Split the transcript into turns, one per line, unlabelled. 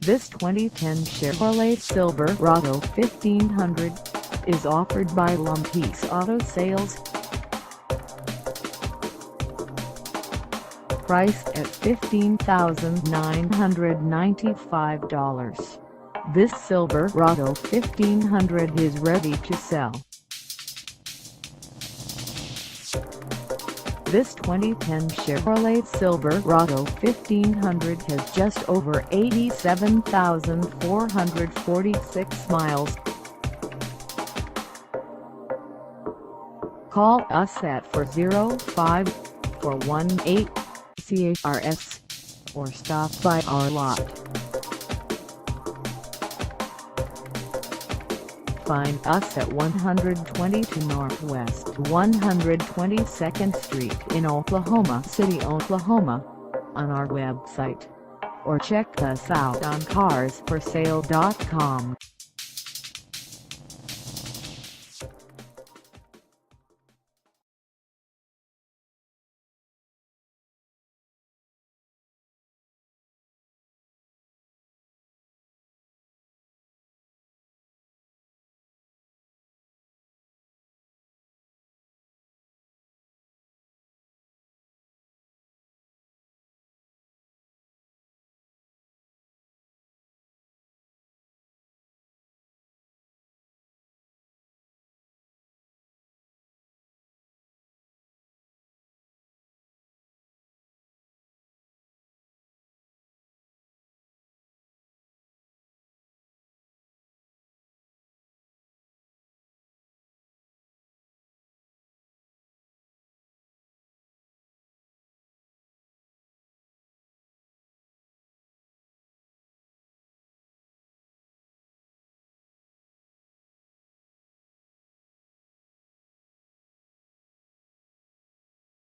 This 2010 Chevrolet Silverado 1500 is offered by Lumpy's Auto Sales. Priced at $15,995, this Silverado 1500 is ready to sell. This 2010 Chevrolet Silverado 1500 has just over 87,446 miles. Call us at 405-418-CHRS or stop by our lot. Find us at 122 Northwest 122nd Street in Oklahoma City, Oklahoma, on our website, or check us out on carsforsale.com.